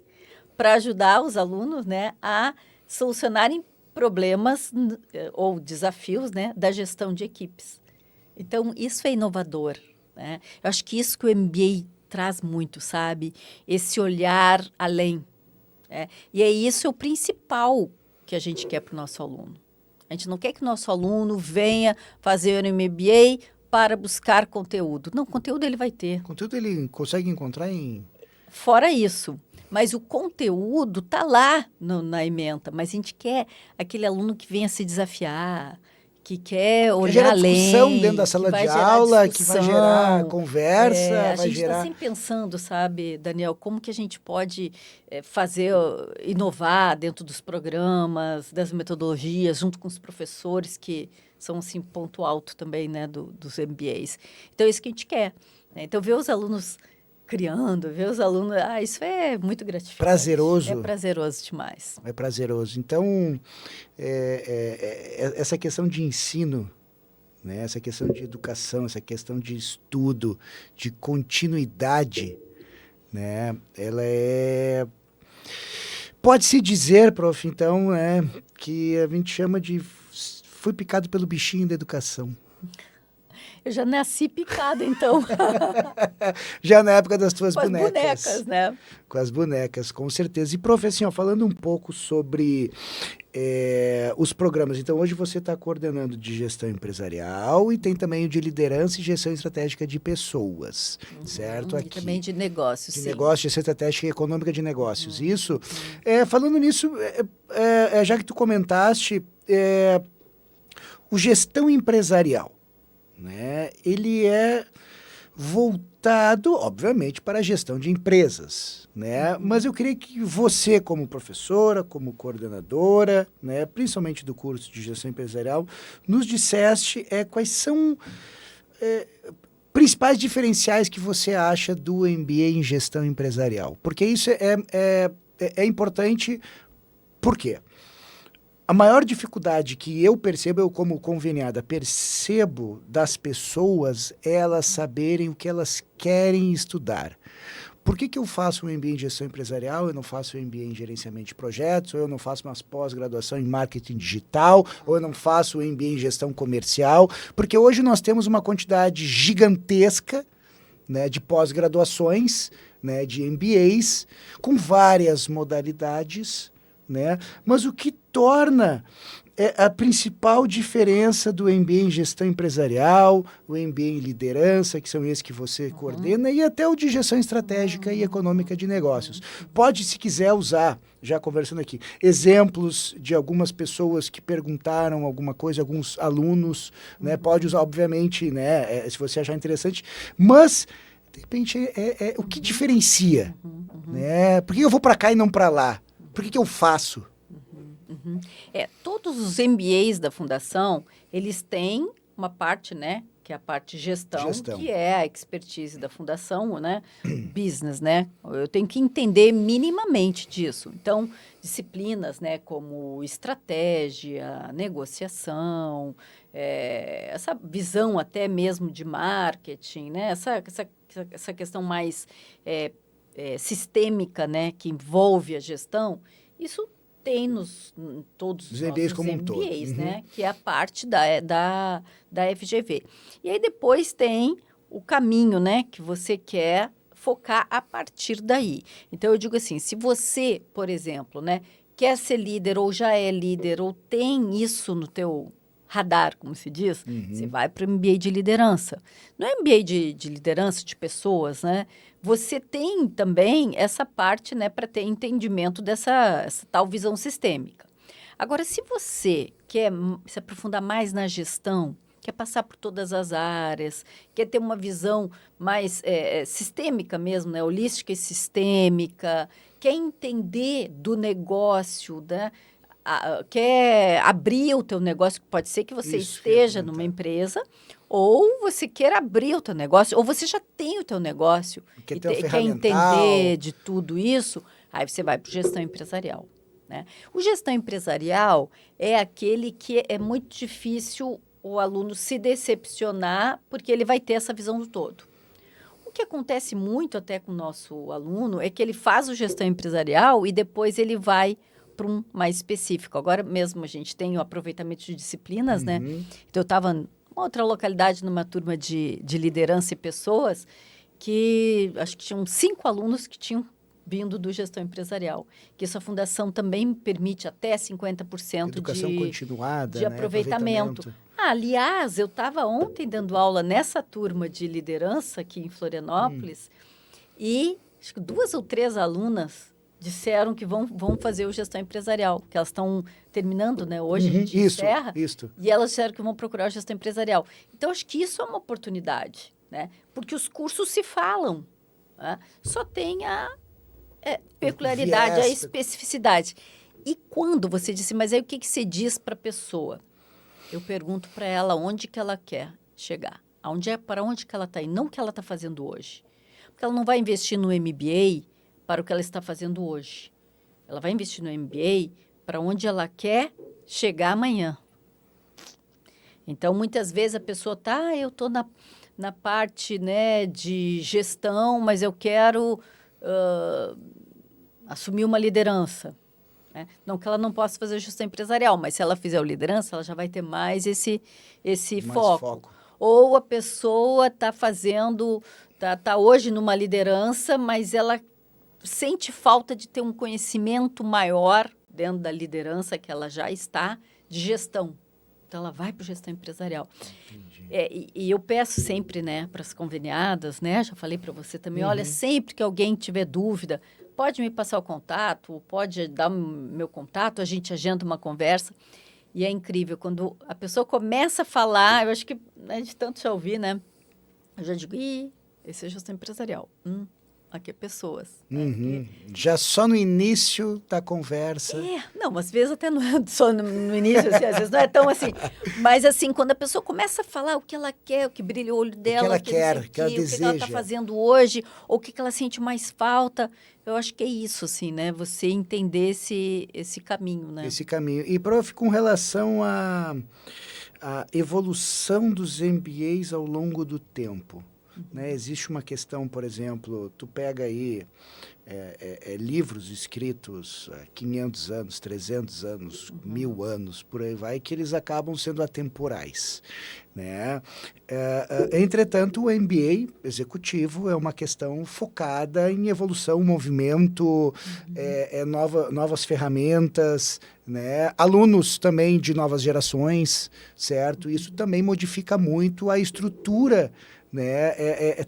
S2: para ajudar os alunos, né, a solucionarem problemas ou desafios, né, da gestão de equipes. Então, isso é inovador, né? Eu acho que isso que o MBA traz muito, sabe? Esse olhar além. Né? E é isso o principal que a gente quer para o nosso aluno. A gente não quer que o nosso aluno venha fazer o MBA para buscar conteúdo. Não, conteúdo ele vai ter.
S1: Conteúdo ele consegue encontrar em...
S2: Fora isso. Mas o conteúdo está lá na ementa. Mas a gente quer aquele aluno que venha se desafiar, que quer olhar além.
S1: Que gera discussão dentro da sala de aula, que vai gerar conversa,
S2: a gente está sempre pensando, sabe, Daniel, como que a gente pode inovar dentro dos programas, das metodologias, junto com os professores, que são, assim, ponto alto também, né, dos MBAs. Então, é isso que a gente quer. Né? Então, ver os alunos criando, ver os alunos... isso é muito gratificante.
S1: Prazeroso.
S2: É prazeroso demais.
S1: É prazeroso. Então, essa questão de ensino, né? Essa questão de educação, essa questão de estudo, de continuidade, né? Ela é... Pode-se dizer, prof, então, que a gente chama de... Fui picado pelo bichinho da educação.
S2: Eu já nasci picada, então.
S1: Já na época das tuas bonecas.
S2: Com as bonecas, né?
S1: Com as bonecas, com certeza. E, prof, assim, falando um pouco sobre os programas. Então, hoje você está coordenando de gestão empresarial e tem também o de liderança e gestão estratégica de pessoas, certo? Aqui.
S2: E também de negócios,
S1: de
S2: sim.
S1: negócios, gestão estratégica e econômica de negócios. Isso. Falando nisso, já que tu comentaste, o gestão empresarial, né? Ele é voltado adaptado, obviamente, para a gestão de empresas, né? Mas eu queria que você, como professora, como coordenadora, né, principalmente do curso de gestão empresarial, nos disseste quais são principais diferenciais que você acha do MBA em gestão empresarial. Porque isso é importante. Por quê? A maior dificuldade que eu percebo, eu como conveniada, percebo das pessoas é elas saberem o que elas querem estudar. Por que eu faço um MBA em gestão empresarial, eu não faço um MBA em gerenciamento de projetos, ou eu não faço uma pós-graduação em marketing digital, ou eu não faço um MBA em gestão comercial? Porque hoje nós temos uma quantidade gigantesca, né, de pós-graduações, né, de MBAs, com várias modalidades, né? Mas o que torna a principal diferença do MBA em gestão empresarial, o MBA em liderança, que são esses que você coordena, e até o de gestão estratégica e econômica de negócios. Pode, se quiser, usar, já conversando aqui, exemplos de algumas pessoas que perguntaram alguma coisa, alguns alunos, né? Pode usar, obviamente, né, se você achar interessante, mas de repente o que diferencia, né? Por que eu vou para cá e não para lá? Por que eu faço?
S2: Todos os MBAs da Fundação, eles têm uma parte, né, que é a parte gestão, que é a expertise da Fundação, né, business, né? Eu tenho que entender minimamente disso. Então, disciplinas, né, como estratégia, negociação, essa visão até mesmo de marketing, né, essa questão mais sistêmica, né, que envolve a gestão, isso tem todos os
S1: MBAs como um todo,
S2: né, que é a parte da FGV. E aí depois tem o caminho, né, que você quer focar a partir daí. Então eu digo assim, se você, por exemplo, né, quer ser líder ou já é líder ou tem isso no teu radar, como se diz, você vai para o MBA de liderança. No MBA de liderança de pessoas, né, você tem também essa parte, né, para ter entendimento dessa tal visão sistêmica. Agora, se você quer se aprofundar mais na gestão, quer passar por todas as áreas, quer ter uma visão mais sistêmica mesmo, né, holística e sistêmica, quer entender do negócio, né, quer abrir o teu negócio, pode ser que você esteja numa empresa, ou você quer abrir o teu negócio, ou você já tem o teu negócio e quer entender de tudo isso, aí você vai para gestão empresarial, né? O gestão empresarial é aquele que é muito difícil o aluno se decepcionar, porque ele vai ter essa visão do todo. O que acontece muito até com o nosso aluno é que ele faz o gestão empresarial e depois ele vai para um mais específico. Agora mesmo a gente tem o aproveitamento de disciplinas, né? Então eu estava em outra localidade numa turma de liderança e pessoas que acho que tinham 5 alunos que tinham vindo do gestão empresarial, que essa fundação também permite até 50%
S1: educação continuada,
S2: de aproveitamento. Aliás, eu estava ontem dando aula nessa turma de liderança aqui em Florianópolis e acho que 2 ou 3 alunas disseram que vão fazer o gestão empresarial, que elas estão terminando, né, hoje de encerra, e elas disseram que vão procurar a gestão empresarial. Então, acho que isso é uma oportunidade, né, porque os cursos se falam, né? Só tem a peculiaridade, a especificidade. E quando você disse, mas aí o que você diz para a pessoa? Eu pergunto para ela onde que ela quer chegar, para onde que ela está indo, não o que ela está fazendo hoje. Porque ela não vai investir no MBA para o que ela está fazendo hoje. Ela vai investir no MBA para onde ela quer chegar amanhã. Então, muitas vezes a pessoa está, eu estou na parte, né, de gestão, mas eu quero assumir uma liderança. Né? Não que ela não possa fazer gestão empresarial, mas se ela fizer liderança, ela já vai ter mais esse foco. Ou a pessoa está fazendo, tá hoje numa liderança, mas ela sente falta de ter um conhecimento maior dentro da liderança que ela já está de gestão. Então, ela vai para a gestão empresarial. E eu peço sempre, né, para as conveniadas, né, já falei para você também, olha, sempre que alguém tiver dúvida, pode me passar o contato, pode dar meu contato, a gente agenda uma conversa. E é incrível, quando a pessoa começa a falar, eu acho que, né, de tanto já ouvir, né, eu já digo, Esse é gestão empresarial. Aqui é pessoas.
S1: Uhum. Já só no início da conversa.
S2: Não, às vezes até só no início, assim, às vezes não é tão assim. Mas assim, quando a pessoa começa a falar o que ela quer, o que brilha o olho dela,
S1: o que ela quer, o que ela
S2: o
S1: deseja,
S2: que ela está fazendo hoje, ou o que ela sente mais falta, eu acho que é isso, assim, né? Você entender esse caminho, né?
S1: Esse caminho. E, prof, com relação à evolução dos MBAs ao longo do tempo, né? Existe uma questão, por exemplo, tu pega aí livros escritos há 500 anos, 300 anos, 1000 anos, por aí vai, que eles acabam sendo atemporais, né? Entretanto, o MBA executivo é uma questão focada em evolução, movimento, novas ferramentas, né? Alunos também de novas gerações, certo? Isso também modifica muito a estrutura, né?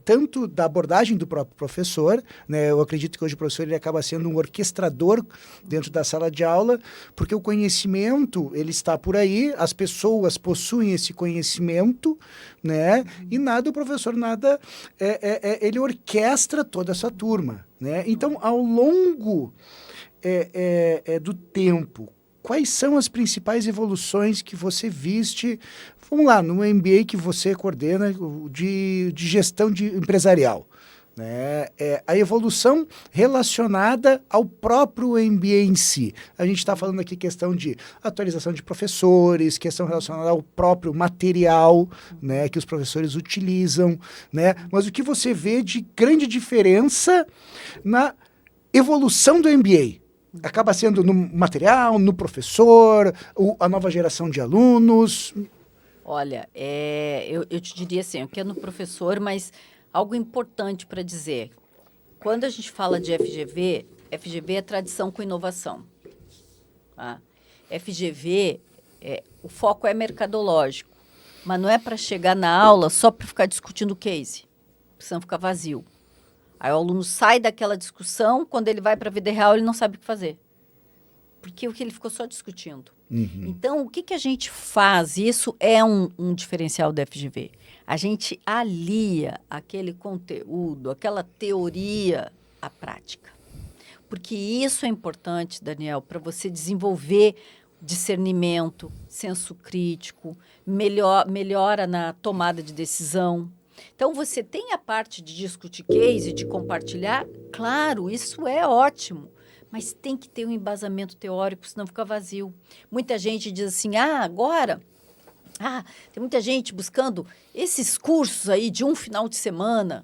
S1: Tanto da abordagem do próprio professor, né? Eu acredito que hoje o professor ele acaba sendo um orquestrador dentro da sala de aula, porque o conhecimento ele está por aí, as pessoas possuem esse conhecimento, né? E nada, o professor nada, ele orquestra toda essa turma, né? Então, ao longo do tempo, quais são as principais evoluções que você viste, vamos lá, no MBA que você coordena de gestão empresarial, né? A evolução relacionada ao próprio MBA em si. A gente está falando aqui questão de atualização de professores, questão relacionada ao próprio material, né, que os professores utilizam, né? Mas o que você vê de grande diferença na evolução do MBA? Acaba sendo no material, no professor, a nova geração de alunos?
S2: Olha, eu te diria assim, o que é no professor, mas algo importante para dizer. Quando a gente fala de FGV, FGV é tradição com inovação. Tá? FGV, o foco é mercadológico, mas não é para chegar na aula só para ficar discutindo o case, senão fica vazio. Aí o aluno sai daquela discussão, quando ele vai para a vida real, ele não sabe o que fazer. Porque o que ele ficou só discutindo.
S1: Uhum.
S2: Então, o que a gente faz? Isso é um diferencial da FGV. A gente alia aquele conteúdo, aquela teoria à prática. Porque isso é importante, Daniel, para você desenvolver discernimento, senso crítico, melhora na tomada de decisão. Então, você tem a parte de discutir case, de compartilhar, claro, isso é ótimo, mas tem que ter um embasamento teórico, senão fica vazio. Muita gente diz assim, agora, tem muita gente buscando esses cursos aí de um final de semana.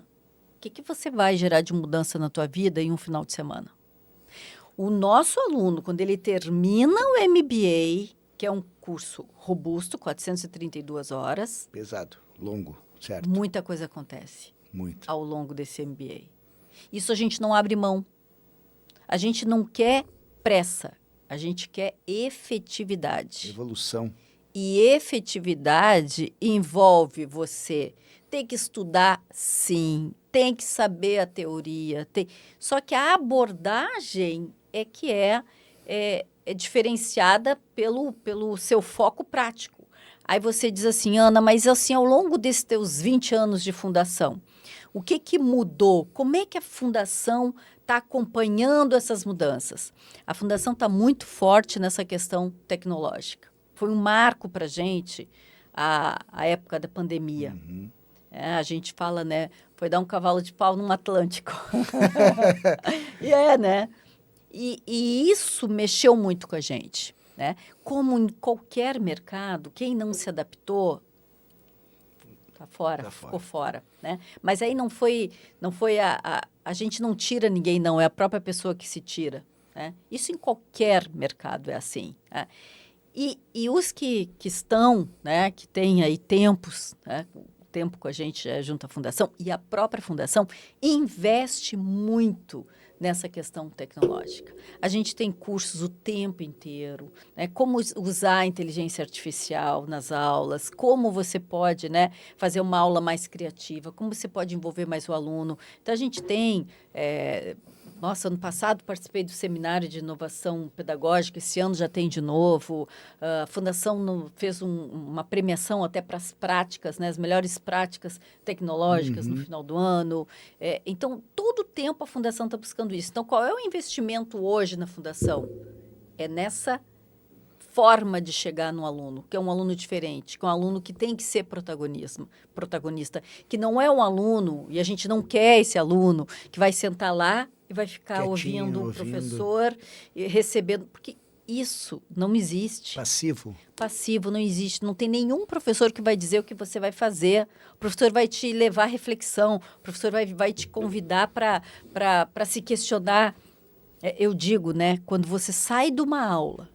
S2: O que você vai gerar de mudança na tua vida em um final de semana? O nosso aluno, quando ele termina o MBA, que é um curso robusto, 432 horas.
S1: Pesado, longo. Certo.
S2: Muita coisa acontece ao longo desse MBA. Isso a gente não abre mão. A gente não quer pressa, a gente quer efetividade.
S1: Evolução.
S2: E efetividade envolve você ter que estudar, sim, tem que saber a teoria. Só que a abordagem é que é diferenciada pelo seu foco prático. Aí você diz assim, Ana, mas assim, ao longo desses teus 20 anos de fundação, o que mudou? Como é que a fundação está acompanhando essas mudanças? A fundação está muito forte nessa questão tecnológica. Foi um marco para a gente a época da pandemia.
S1: Uhum.
S2: A gente fala, né? Foi dar um cavalo de pau no Atlântico. Né? E isso mexeu muito com a gente. Né? Como em qualquer mercado, quem não se adaptou ficou fora, né? Mas aí não foi a gente não tira ninguém, não, é a própria pessoa que se tira, né? Isso em qualquer mercado é assim, né? E os que estão, né, que têm aí tempos, né, tempo com a gente junto à fundação, e a própria fundação investe muito nessa questão tecnológica. A gente tem cursos o tempo inteiro, né? Como usar a inteligência artificial nas aulas, como você pode, né, fazer uma aula mais criativa, como você pode envolver mais o aluno. Então, a gente tem Nossa, ano passado participei do seminário de inovação pedagógica, esse ano já tem de novo. A Fundação fez uma premiação até para as práticas, né, as melhores práticas tecnológicas no final do ano. Então, todo o tempo a Fundação está buscando isso. Então, qual é o investimento hoje na Fundação? É nessa forma de chegar no aluno, que é um aluno diferente, que é um aluno que tem que ser protagonista, que não é um aluno, e a gente não quer esse aluno, que vai sentar lá e vai ficar
S1: Quietinho,
S2: ouvindo o professor e recebendo, porque isso não existe. Passivo não existe. Não tem nenhum professor que vai dizer o que você vai fazer. O professor vai te levar à reflexão, o professor vai te convidar para se questionar. Eu digo, né, quando você sai de uma aula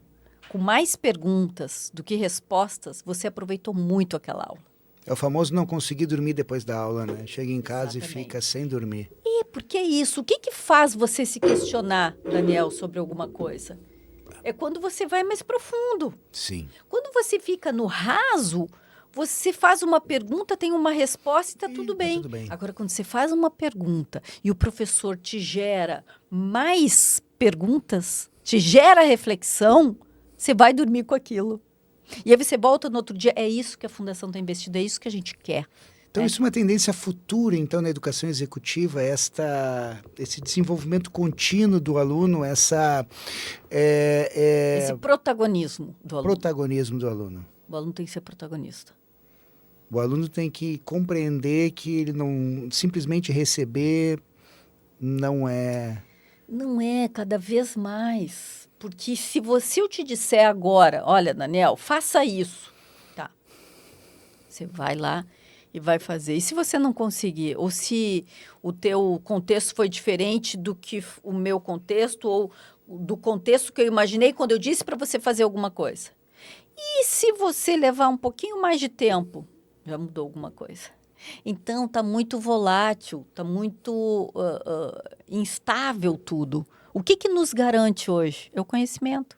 S2: com mais perguntas do que respostas, você aproveitou muito aquela aula.
S1: É o famoso não conseguir dormir depois da aula, né? Chega em casa
S2: Exatamente.
S1: E fica sem dormir.
S2: Porque é isso. O que faz você se questionar, Daniel, sobre alguma coisa? É quando você vai mais profundo.
S1: Sim.
S2: Quando você fica no raso, você faz uma pergunta, tem uma resposta e está tudo bem.
S1: Tudo bem.
S2: Agora, quando você faz uma pergunta e o professor te gera mais perguntas, te gera reflexão, você vai dormir com aquilo. E aí você volta no outro dia, é isso que a Fundação está investindo, é isso que a gente quer.
S1: Então, isso é uma tendência futura, então, na educação executiva, esse desenvolvimento contínuo do aluno, esse
S2: protagonismo do aluno.
S1: Protagonismo do aluno.
S2: O aluno tem que ser protagonista.
S1: O aluno tem que compreender que ele não simplesmente receber não é...
S2: Não é, cada vez mais. Porque se eu te disser agora, olha, Daniel, faça isso. Tá. Você vai lá e vai fazer. E se você não conseguir, ou se o teu contexto foi diferente do que o meu contexto, ou do contexto que eu imaginei quando eu disse para você fazer alguma coisa. E se você levar um pouquinho mais de tempo, já mudou alguma coisa. Então, está muito volátil, está muito instável tudo. O que nos garante hoje? É o conhecimento.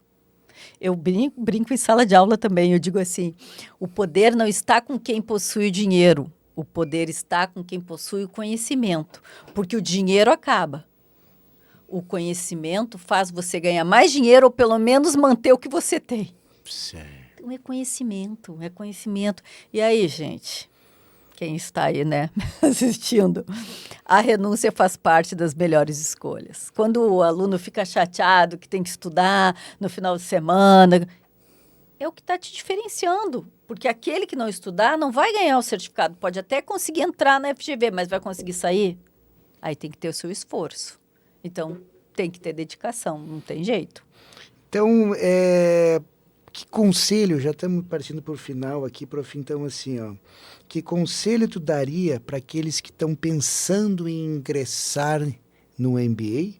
S2: Eu brinco em sala de aula também, eu digo assim, o poder não está com quem possui o dinheiro, o poder está com quem possui o conhecimento, porque o dinheiro acaba. O conhecimento faz você ganhar mais dinheiro ou pelo menos manter o que você tem.
S1: Certo.
S2: Então, é conhecimento. E aí, gente, quem está aí, né, assistindo, a renúncia faz parte das melhores escolhas. Quando o aluno fica chateado que tem que estudar no final de semana, é o que está te diferenciando. Porque aquele que não estudar não vai ganhar o certificado. Pode até conseguir entrar na FGV, mas vai conseguir sair? Aí tem que ter o seu esforço. Então, tem que ter dedicação, não tem jeito.
S1: Então, que conselho, já estamos partindo para o final aqui, prof, então assim, ó, que conselho tu daria para aqueles que estão pensando em ingressar no MBA,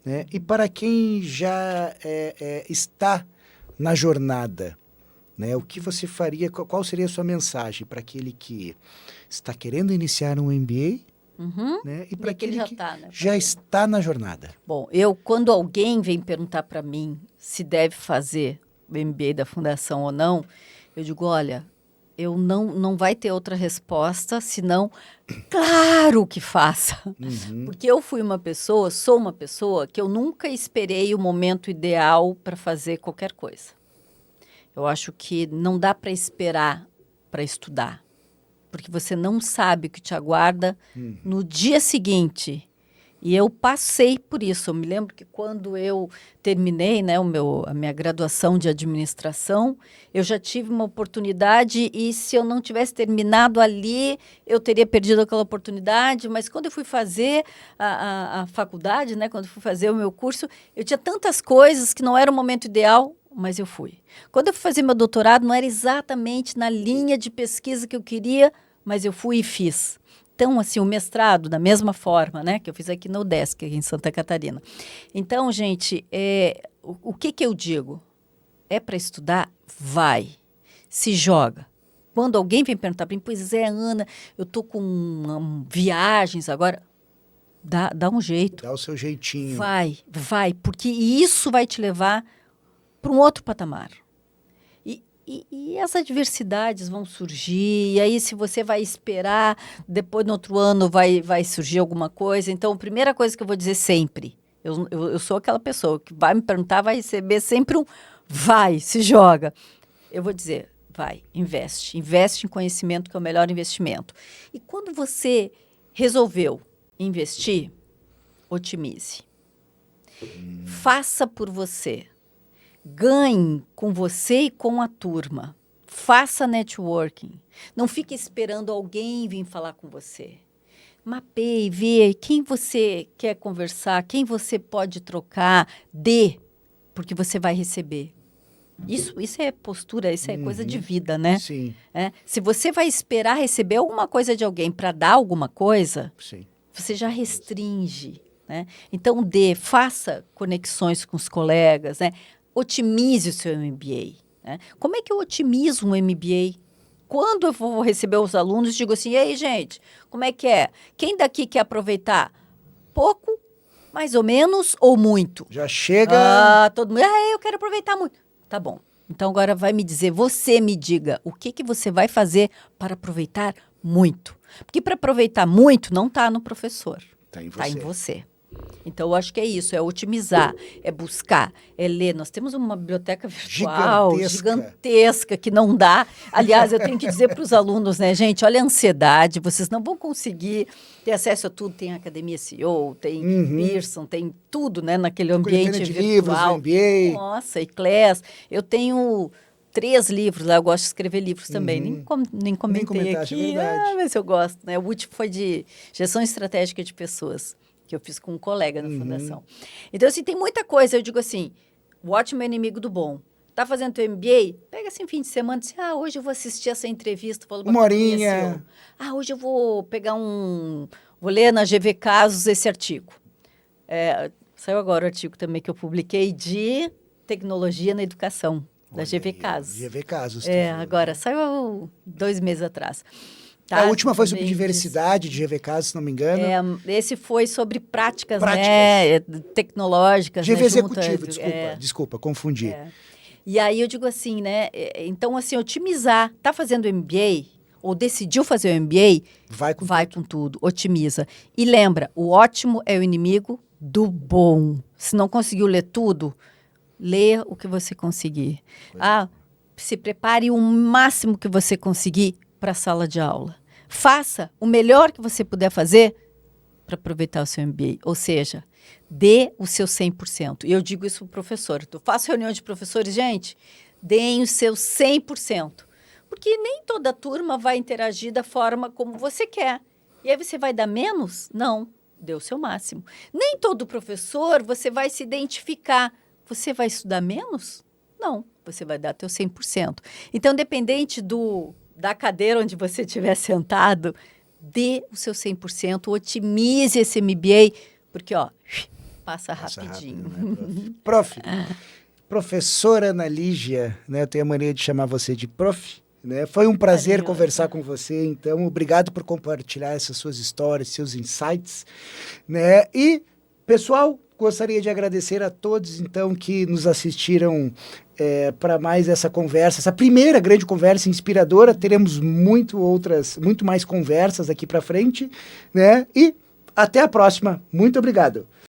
S1: né? E para quem já está na jornada, né? O que você faria, qual seria a sua mensagem para aquele que está querendo iniciar um MBA, né? E para aquele que já está na jornada?
S2: Bom, quando alguém vem perguntar para mim se deve fazer o MBA da Fundação ou não, eu digo, olha, eu não vai ter outra resposta, senão, claro que faça. Porque eu sou uma pessoa que eu nunca esperei o momento ideal para fazer qualquer coisa. Eu acho que não dá para esperar para estudar, porque você não sabe o que te aguarda no dia seguinte. E eu passei por isso. Eu me lembro que quando eu terminei, né, a minha graduação de administração, eu já tive uma oportunidade e se eu não tivesse terminado ali, eu teria perdido aquela oportunidade. Mas quando eu fui fazer a faculdade, né, quando eu fui fazer o meu curso, eu tinha tantas coisas que não era o momento ideal, mas eu fui. Quando eu fui fazer meu doutorado, não era exatamente na linha de pesquisa que eu queria, mas eu fui e fiz. Então, assim, o mestrado, da mesma forma, né, que eu fiz aqui na UDESC, aqui em Santa Catarina. Então, gente, o que eu digo? É para estudar? Vai. Se joga. Quando alguém vem perguntar para mim, pois é, Ana, eu estou com viagens agora. Dá um jeito.
S1: Dá o seu jeitinho.
S2: Vai, porque isso vai te levar para um outro patamar. E as adversidades vão surgir, e aí se você vai esperar, depois no outro ano vai surgir alguma coisa. Então, a primeira coisa que eu vou dizer sempre, Eu sou aquela pessoa que vai me perguntar, vai receber sempre um vai, se joga. Eu vou dizer, vai, investe. Investe em conhecimento, que é o melhor investimento. E quando você resolveu investir, otimize. Faça por você. Ganhe com você e com a turma. Faça networking. Não fique esperando alguém vir falar com você. Mapeie, vê quem você quer conversar, quem você pode trocar, dê, porque você vai receber. Isso é postura, isso é coisa de vida, né?
S1: Sim.
S2: Se você vai esperar receber alguma coisa de alguém para dar alguma coisa,
S1: Sim.
S2: você já restringe, né? Então, faça conexões com os colegas, né? Otimize o seu MBA. Né? Como é que eu otimizo um MBA? Quando eu vou receber os alunos, digo assim, e aí, gente, como é que é? Quem daqui quer aproveitar pouco, mais ou menos, ou muito?
S1: Já chega...
S2: Todo mundo, eu quero aproveitar muito. Tá bom. Então, agora vai me dizer, você me diga, o que você vai fazer para aproveitar muito? Porque para aproveitar muito, não está no professor.
S1: Está em você.
S2: Está em você. Então, eu acho que é isso, é otimizar, é buscar, é ler. Nós temos uma biblioteca virtual gigantesca que não dá. Aliás, eu tenho que dizer para os alunos, né, gente, olha a ansiedade, vocês não vão conseguir ter acesso a tudo. Tem Academia CEO, tem Pearson, tem tudo, né, naquele ambiente virtual.
S1: Livros, MBA.
S2: Nossa, Eclass. Eu tenho 3 livros lá, eu gosto de escrever livros também. Nem comentei aqui, mas eu gosto. Né? O último foi de gestão estratégica de pessoas, que eu fiz com um colega na fundação. Então, assim, tem muita coisa. Eu digo assim, o ótimo é inimigo do bom. Tá fazendo teu MBA? Pega assim, fim de semana, diz, hoje eu vou assistir essa entrevista.
S1: Uma horinha.
S2: Hoje eu vou pegar vou ler na GV Casos esse artigo. Saiu agora o artigo também que eu publiquei de tecnologia na educação, da GV Casos.
S1: GV Casos.
S2: Agora, saiu 2 meses atrás. Tá,
S1: a última foi sobre diversidade de GV Casos, se não me engano.
S2: Esse foi sobre práticas. Né, tecnológicas.
S1: GV
S2: né,
S1: Executivo, desculpa, confundi.
S2: E aí eu digo assim, né? Então, assim, otimizar. Tá fazendo MBA ou decidiu fazer o MBA? Vai com tudo, otimiza. E lembra, o ótimo é o inimigo do bom. Se não conseguiu ler tudo, lê o que você conseguir. Se prepare o máximo que você conseguir para a sala de aula. Faça o melhor que você puder fazer para aproveitar o seu MBA. Ou seja, dê o seu 100%. E eu digo isso para o professor. Eu faço reunião de professores, gente, deem o seu 100%. Porque nem toda turma vai interagir da forma como você quer. E aí você vai dar menos? Não, dê o seu máximo. Nem todo professor você vai se identificar. Você vai estudar menos? Não, você vai dar teu 100%. Então, dependente da cadeira onde você estiver sentado, dê o seu 100%, otimize esse MBA, porque, passa rapidinho.
S1: Rápido, né, Professora Ana Lígia, né, eu tenho a mania de chamar você de prof, né? Foi um prazer conversar com você, então, obrigado por compartilhar essas suas histórias, seus insights, né? E, pessoal, gostaria de agradecer a todos, então, que nos assistiram para mais essa conversa, essa primeira grande conversa inspiradora. Teremos muito mais conversas aqui para frente, né? E até a próxima. Muito obrigado.